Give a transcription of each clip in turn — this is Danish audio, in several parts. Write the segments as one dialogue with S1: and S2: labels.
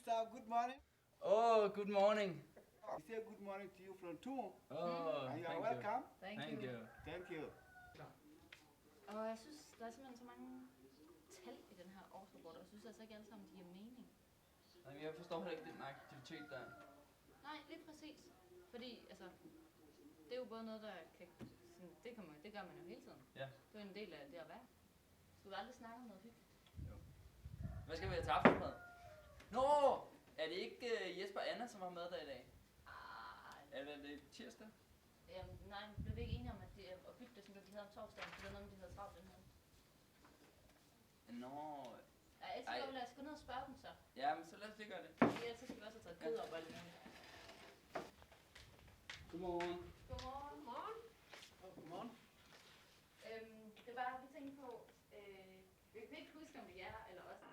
S1: staff, good morning.
S2: Oh, good morning.
S1: I say good morning to you from Tour.
S2: Oh,
S1: And you are
S2: thank
S1: welcome.
S2: you. Thank you.
S1: Thank you.
S3: Og jeg synes, der er simpelthen så mange tal i den her årsrapport, og jeg synes altså ikke alle sammen, de giver mening.
S2: Nej, jeg forstår heller ikke den aktivitet der.
S3: Nej, lige præcis. Fordi, altså, det er jo både noget, der kan... Sådan, det gør man jo hele tiden.
S2: Ja.
S3: Det er jo en del af det at være. Skulle vi aldrig snakke om noget hyggeligt?
S2: Jo. Hvad skal vi have til aftensmad? Nå, er det ikke Jesper og Anna, som har mad der i dag? Er det tirsdag?
S3: Jamen, nej, blev vi ikke enige om, at bytte det sådan, at de havde om torsdagen, for det var noget, de havde travlt den her.
S2: Nå.
S3: Ja, ellers lad os gå ned og spørge dem så.
S2: Ja, men så lad os lige gøre det.
S3: Ja, så skal vi også have taget kød op og alt muligt.
S2: Godmorgen.
S3: Godmorgen. Godmorgen.
S2: Godmorgen.
S3: Det var, vi tænkte på, vi kan ikke huske, om vi er eller også.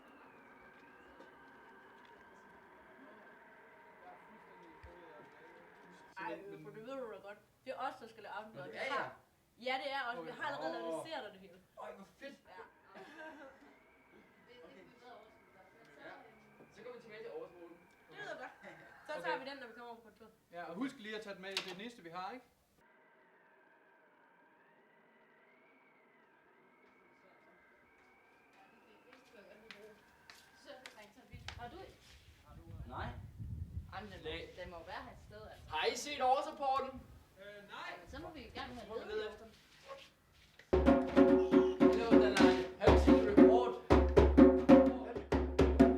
S3: Ej, for det ved du da godt. Det er os, der skal lave aftensmad.
S2: Ja.
S3: Ja, det er også. Vi har allerede analyseret det hele.
S2: Øj, hvor fedt.
S3: Ja.
S2: Så går vi tilbage til oversmålen.
S3: Det lyder godt. Så tager vi den, når vi kommer over på tur.
S4: Ja, og husk lige at tage den med. Det er det næste, vi har, ikke?
S3: Har du ikke?
S2: Nej.
S3: Jamen, den må jo være her et sted, altså.
S2: Har I set årsrapporten?
S4: Nej.
S3: Men så må vi i gang med at
S2: Så må vi lede
S3: lede
S2: efter den. Hello, Danai. Have you seen the report?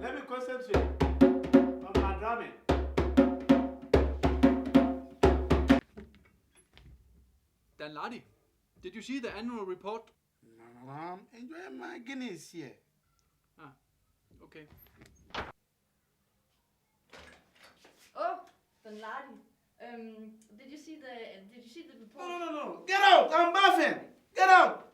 S1: Let me concentrate on my drumming.
S4: Dan Ladi, did you see the annual report?
S1: No, I'm enjoying my Guinness here.
S4: Okay.
S3: Oh, den Lardy. Did you see the report?
S1: No. Get out! I'm buffing! Get out!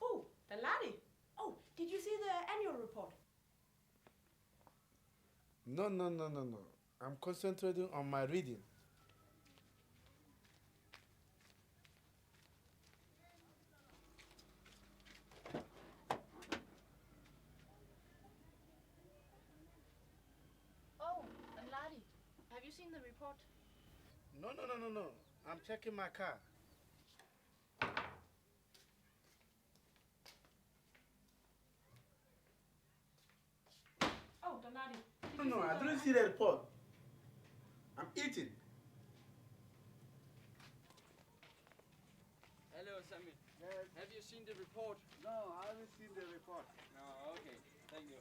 S5: Oh, the laddie. Oh, did you see the annual report?
S1: No. I'm concentrating on my reading.
S3: Oh, den Lardy. Have you seen the report?
S1: No. I'm checking my car.
S5: Oh, the laddie.
S1: No, I didn't see the report. I'm eating.
S4: Hello, Sammy.
S1: Yes.
S4: Have you seen the report?
S1: No, I haven't seen the report.
S4: No, okay. Thank you.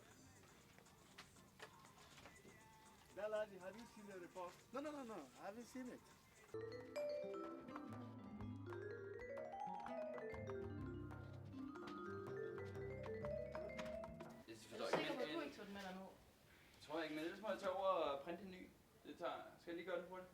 S1: Daladi, have you seen the report? No. I haven't seen it.
S2: Jeg
S3: Er
S2: forstår
S3: du sikker
S2: ikke,
S3: på, at du
S2: men
S3: ikke tog den med dig nu?
S2: tror jeg ikke, men ellers må jeg tage over og printe en ny. Det tager, skal jeg lige gøre det hurtigt?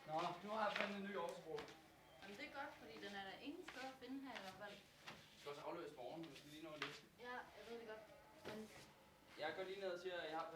S2: Nå, nu har jeg fundet en ny årsrapport.
S3: Jamen, det er godt, fordi den er der ingen steder at finde her i hvert fald.
S2: Jeg skal også afleveres i morgen, hvis vi lige når at læse den.
S3: Ja, jeg ved det godt. Men
S2: Jeg går lige ned og siger, at jeg har